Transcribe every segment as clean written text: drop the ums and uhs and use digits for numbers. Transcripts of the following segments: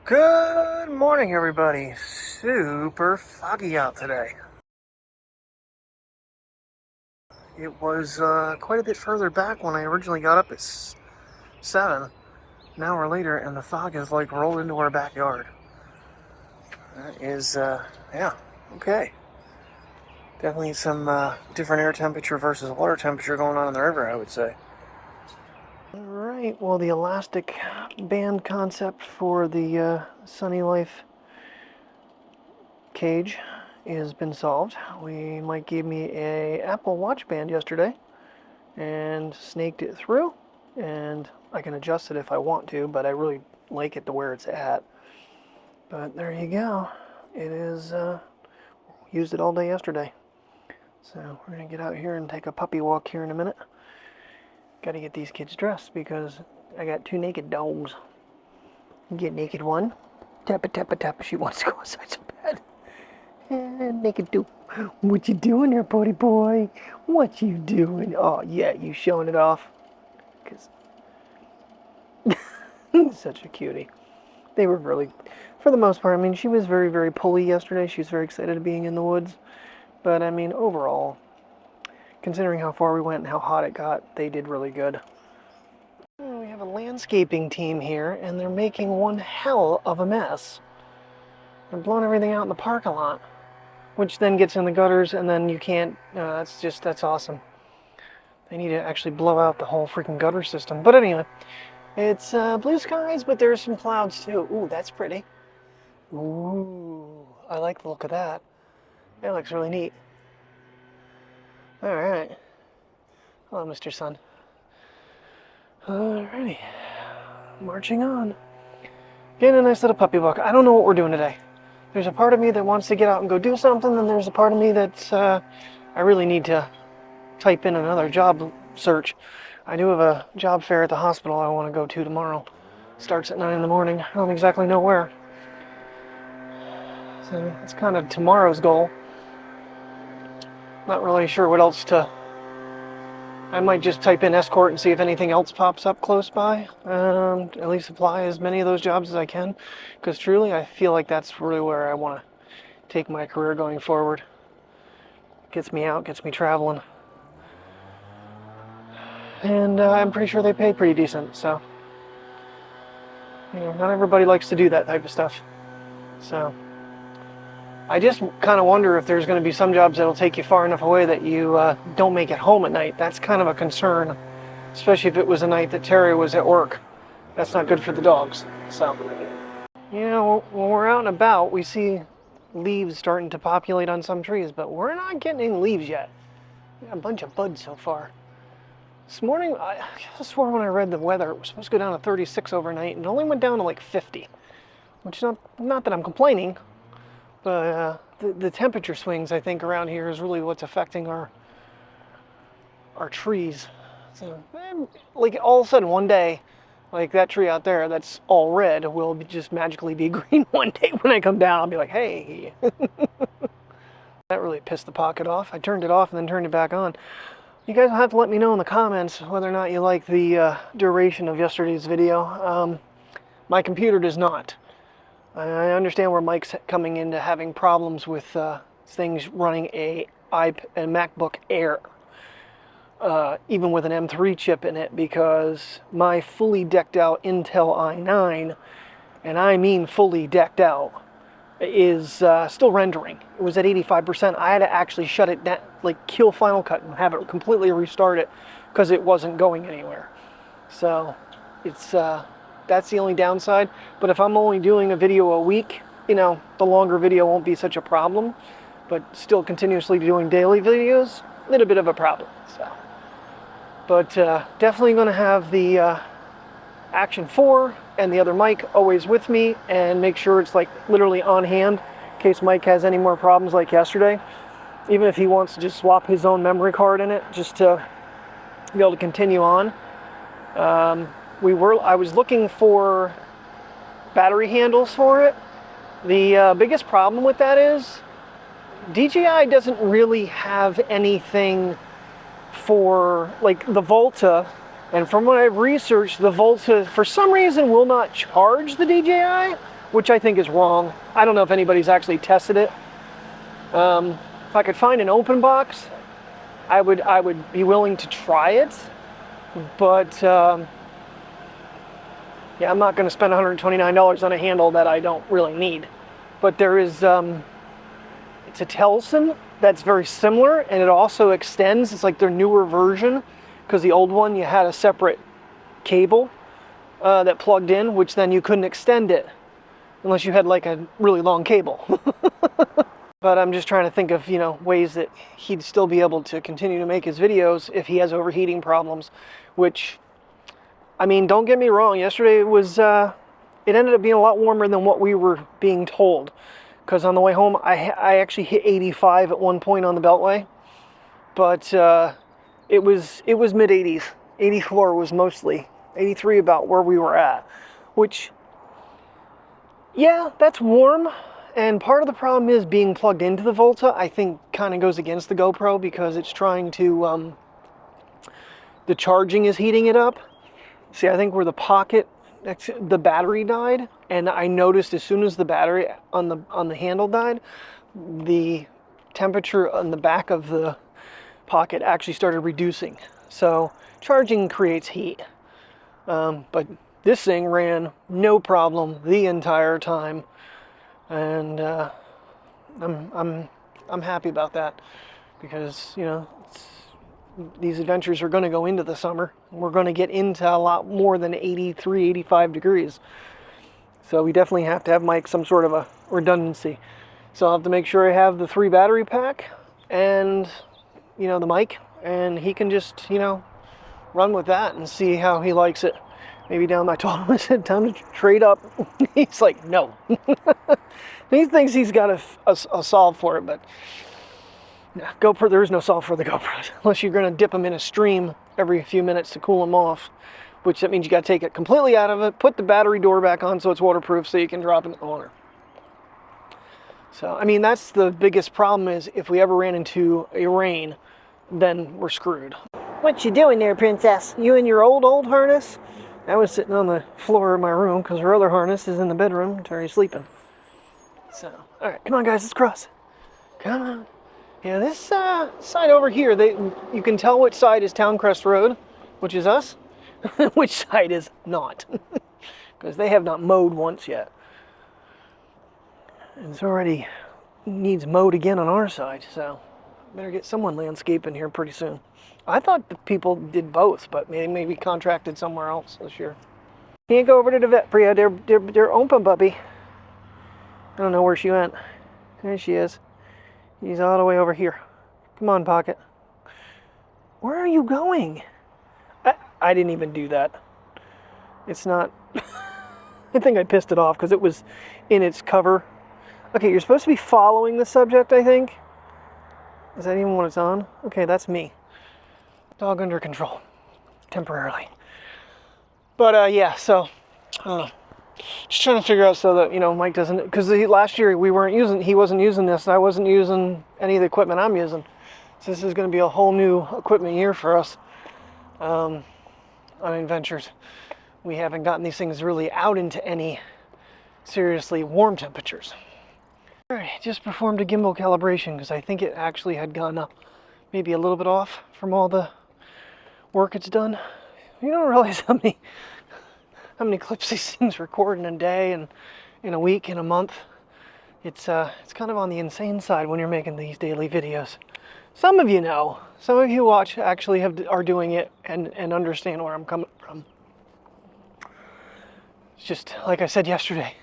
Good morning, everybody. Super foggy out today. It was quite a bit further back when I originally got up at 7, an hour later, and the fog is like rolled into our backyard. That is, yeah, okay. Definitely some different air temperature versus water temperature going on in the river, I would say. Alright, well, the elastic band concept for the Sunny Life cage has been solved. Mike gave me a Apple Watch band yesterday and snaked it through, and I can adjust it if I want to, but I really like it to where it's at. But there you go. It is, used it all day yesterday. So we're gonna get out here and take a puppy walk here in a minute. Gotta get these kids dressed because I got 2 naked dogs. Get naked one. Tappa tappa tappa. She wants to go outside so bad. And naked two. What you doing there, buddy boy? What you doing? Oh yeah, you showing it off. Cause such a cutie. They were really, for the most part. I mean, she was very, very pulley yesterday. She was very excited being in the woods. But I mean, overall, considering how far we went and how hot it got, they did really good. We have a landscaping team here, and they're making one hell of a mess. They're blowing everything out in the parking lot, which then gets in the gutters, and then you can't, that's awesome. They need to actually blow out the whole freaking gutter system. But anyway, it's blue skies, but there's some clouds too. Ooh, that's pretty. Ooh, I like the look of that. That looks really neat. Alright. Hello, Mr. Sun. Alrighty. Marching on. Getting a nice little puppy walk. I don't know what we're doing today. There's a part of me that wants to get out and go do something, and there's a part of me that's, I really need to type in another job search. I do have a job fair at the hospital I want to go to tomorrow. Starts at 9 in the morning. I don't exactly know where. So it's kind of tomorrow's goal. Not really sure what else to... I might just type in escort and see if anything else pops up close by. At least apply as many of those jobs as I can. Because truly, I feel like that's really where I want to take my career going forward. Gets me out, gets me traveling. And I'm pretty sure they pay pretty decent, so... You know, not everybody likes to do that type of stuff. So... I just kind of wonder if there's going to be some jobs that'll take you far enough away that you don't make it home at night. That's kind of a concern, especially if it was a night that Terry was at work. That's not good for the dogs. So, you know, when we're out and about, we see leaves starting to populate on some trees, but we're not getting any leaves yet. We got a bunch of buds so far. This morning, I swore when I read the weather, it was supposed to go down to 36 overnight, and it only went down to like 50. Which, not that I'm complaining. But the temperature swings, I think, around here is really what's affecting our trees. So, like, all of a sudden, one day, like that tree out there that's all red will just magically be green one day when I come down. I'll be like, hey. That really pissed the Pocket off. I turned it off and then turned it back on. You guys will have to let me know in the comments whether or not you like the duration of yesterday's video. My computer does not. I understand where Mike's coming into having problems with things running a MacBook Air, even with an M3 chip in it, because my fully decked out Intel i9, and I mean fully decked out, is still rendering. It was at 85%. I had to actually shut it down, like kill Final Cut and have it completely restart it because it wasn't going anywhere. So it's... that's the only downside, but if I'm only doing a video a week, you know, the longer video won't be such a problem, but still continuously doing daily videos, a little bit of a problem, so. But definitely going to have the Action 4 and the other mic always with me, and make sure it's like literally on hand in case Mike has any more problems like yesterday, even if he wants to just swap his own memory card in it, just to be able to continue on. I was looking for battery handles for it. The biggest problem with that is DJI doesn't really have anything for like the Volta, and from what I've researched, the Volta for some reason will not charge the DJI. which I think is wrong. I don't know if anybody's actually tested it. If I could find an open box, I would be willing to try it, but yeah, I'm not going to spend $129 on a handle that I don't really need. But there is, it's a Telson that's very similar, and it also extends. It's like their newer version, because the old one you had a separate cable that plugged in, which then you couldn't extend it unless you had like a really long cable. But I'm just trying to think of, you know, ways that he'd still be able to continue to make his videos if he has overheating problems, which, I mean, don't get me wrong, yesterday it was, it ended up being a lot warmer than what we were being told, because on the way home, I actually hit 85 at one point on the Beltway, but it was mid-80s. 84 was mostly, 83 about where we were at, which, yeah, that's warm. And part of the problem is being plugged into the Volta, I think, kind of goes against the GoPro, because it's trying to, the charging is heating it up. See, I think where the Pocket, the battery died, and I noticed as soon as the battery on the handle died, the temperature on the back of the Pocket actually started reducing. So charging creates heat. But this thing ran no problem the entire time. And I'm happy about that, because, you know, these adventures are going to go into the summer. We're going to get into a lot more than 83, 85 degrees. So we definitely have to have some sort of a redundancy. So I'll have to make sure I have the 3 battery pack and, you know, the mic, and he can just, you know, run with that and see how he likes it. Maybe I told him, I said, time to trade up. He's like, no. He thinks he's got a solve for it, but yeah, GoPro, there is no solve for the GoPros, unless you're going to dip them in a stream every few minutes to cool them off, which that means you got to take it completely out of it, put the battery door back on so it's waterproof so you can drop it in the water. So, I mean, that's the biggest problem, is if we ever ran into a rain, then we're screwed. What you doing there, princess? You in your old harness? I was sitting on the floor of my room because her other harness is in the bedroom. Terry's sleeping. So, all right, come on, guys, let's cross. Come on. Yeah, this side over here, you can tell which side is Towncrest Road, which is us, which side is not, because they have not mowed once yet. And it's already needs mowed again on our side, so better get someone landscaping here pretty soon. I thought the people did both, but maybe contracted somewhere else this year. Can't go over to the vet, Priya. They're open, puppy. I don't know where she went. There she is. She's all the way over here. Come on, Pocket. Where are you going? I didn't even do that. It's not... I think I pissed it off because it was in its cover. Okay, you're supposed to be following the subject, I think. Is that even what it's on? Okay, that's me. Dog under control, temporarily. But yeah, so just trying to figure out so that, you know, Mike doesn't, because last year he wasn't using this, and I wasn't using any of the equipment I'm using. So this is going to be a whole new equipment year for us on adventures. We haven't gotten these things really out into any seriously warm temperatures. All right, just performed a gimbal calibration because I think it actually had gone maybe a little bit off from all the work it's done. You don't realize how many clips these things record in a day and in a week, in a month. It's kind of on the insane side when you're making these daily videos. Some of you know. Some of you watch actually are doing it and understand where I'm coming from. It's just like I said yesterday.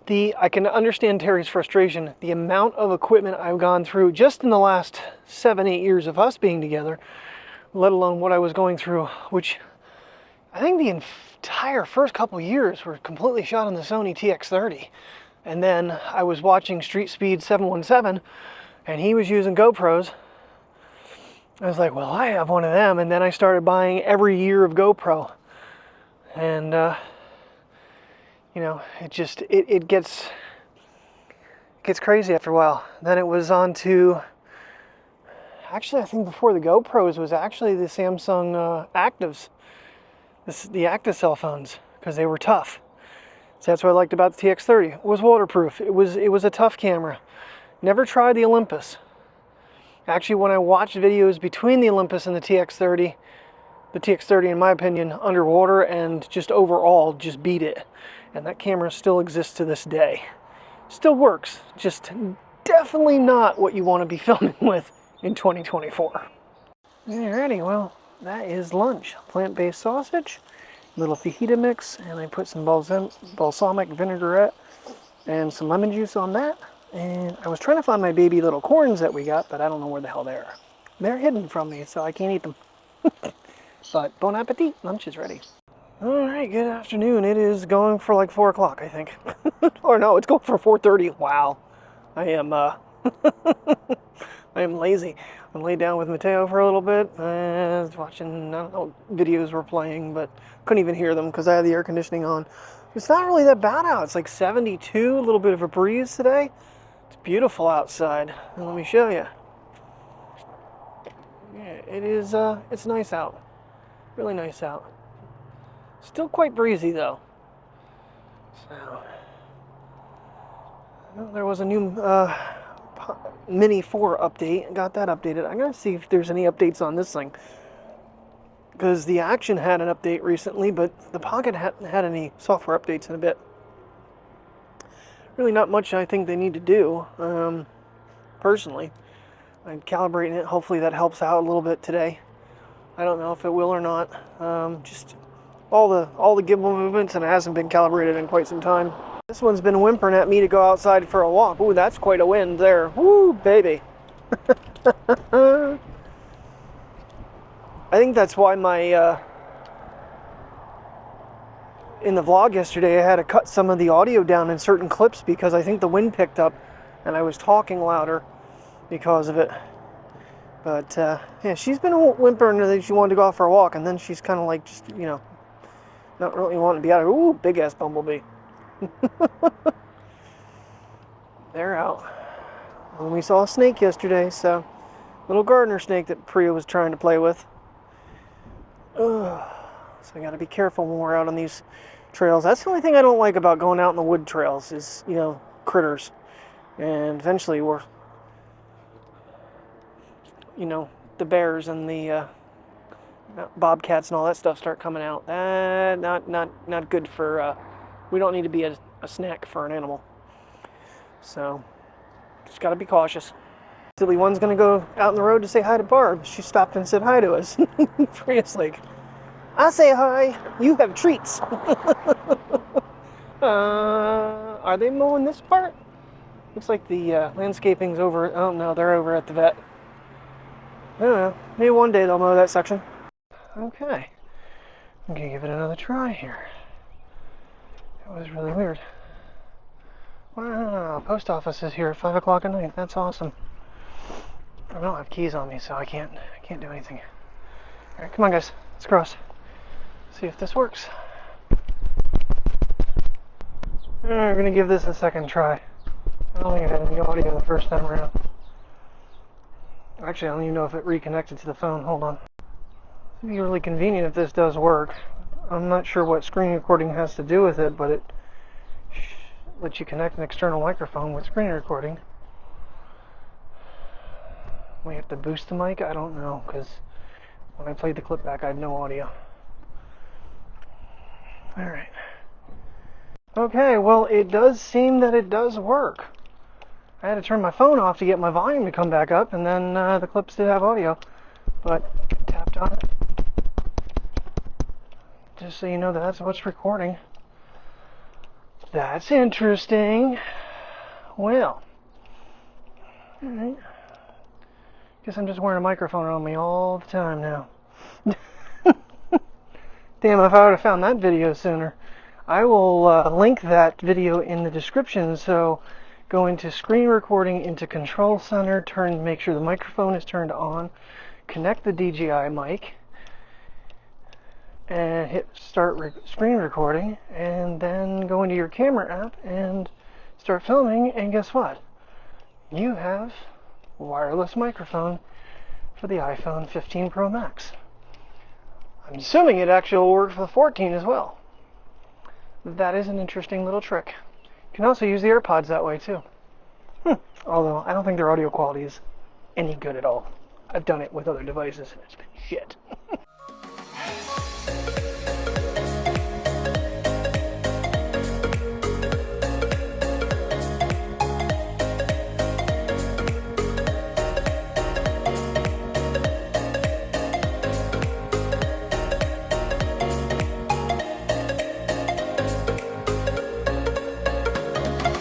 I can understand Terry's frustration. The amount of equipment I've gone through just in the last 7-8 years of us being together, let alone what I was going through, which I think the entire first couple years were completely shot on the Sony TX30. And then I was watching Street Speed 717 and he was using GoPros. I was like, well, I have one of them. And then I started buying every year of GoPro. And, you know, it gets crazy after a while. Then it was on to, actually I think before the GoPros was actually the Samsung Actives, the Active cell phones, because they were tough. So that's what I liked about the TX30. It was waterproof. It was a tough camera. Never tried the Olympus. Actually, when I watched videos between the Olympus and the TX30, in my opinion, underwater and just overall just beat it. And that camera still exists to this day. Still works, just definitely not what you want to be filming with in 2024. Alrighty, well, that is lunch. Plant-based sausage, little fajita mix, and I put some balsamic vinaigrette and some lemon juice on that. And I was trying to find my baby little corns that we got, but I don't know where the hell they are. They're hidden from me, so I can't eat them. But bon appetit, lunch is ready. Alright, good afternoon. It is going for like 4 o'clock, I think. Or no, it's going for 4:30. Wow. I am, I am lazy. I laid down with Mateo for a little bit. I was watching, I don't know, videos were playing, but couldn't even hear them because I had the air conditioning on. It's not really that bad out. It's like 72, a little bit of a breeze today. It's beautiful outside. And let me show you. Yeah, it is, it's nice out. Really nice out. Still quite breezy though. So, well, there was a new Mini 4 update. Got that updated. I'm gonna see if there's any updates on this thing, because the Action had an update recently, but the Pocket hadn't had any software updates in a bit. Really not much I think they need to do. Personally, I'm calibrating it. Hopefully that helps out a little bit today. I don't know if it will or not. Just all the gimbal movements, and it hasn't been calibrated in quite some time. This one's been whimpering at me to go outside for a walk. Ooh, that's quite a wind there. Woo, baby. I think that's why my in the vlog yesterday I had to cut some of the audio down in certain clips, because I think the wind picked up and I was talking louder because of it. But yeah, she's been whimpering that she wanted to go out for a walk, and then she's kind of like, just, you know, not really wanting to be out of. Ooh, big ass bumblebee. They're out. And we saw a snake yesterday, so little gardener snake that Priya was trying to play with. Ugh. So I got to be careful when we're out on these trails. That's the only thing I don't like about going out in the wood trails is, you know, critters. And eventually we're, you know, the bears and the bobcats and all that stuff start coming out. Not good for, we don't need to be a snack for an animal. So, just got to be cautious. Silly one's going to go out on the road to say hi to Barb. She stopped and said hi to us. Priya's like, I say hi, you have treats. Are they mowing this part? Looks like the landscaping's over. Oh no, they're over at the vet. I don't know. Maybe one day they'll mow that section. Okay. I'm gonna give it another try here. That was really weird. Wow, post office is here at 5 o'clock at night. That's awesome. I don't have keys on me, so I can't do anything. All right, come on, guys. Let's cross. See if this works. All right, we're gonna give this a second try. I don't think I had any audio the first time around. Actually, I don't even know if it reconnected to the phone. Hold on. It'd be really convenient if this does work. I'm not sure what screen recording has to do with it, but it lets you connect an external microphone with screen recording. We have to boost the mic? I don't know, because when I played the clip back, I had no audio. Alright. Okay, well, it does seem that it does work. I had to turn my phone off to get my volume to come back up, and then the clips did have audio, but tapped on it. Just so you know that's what's recording. That's interesting. Well, alright. Guess I'm just wearing a microphone on me all the time now. Damn, if I would have found that video sooner. I will link that video in the description, so go into screen recording, into control center, make sure the microphone is turned on, connect the DJI mic, and hit start screen recording, and then go into your camera app and start filming, and guess what? You have wireless microphone for the iPhone 15 Pro Max. I'm assuming it actually will work for the 14 as well. That is an interesting little trick. You can also use the AirPods that way too. Although I don't think their audio quality is any good at all. I've done it with other devices and it's been shit.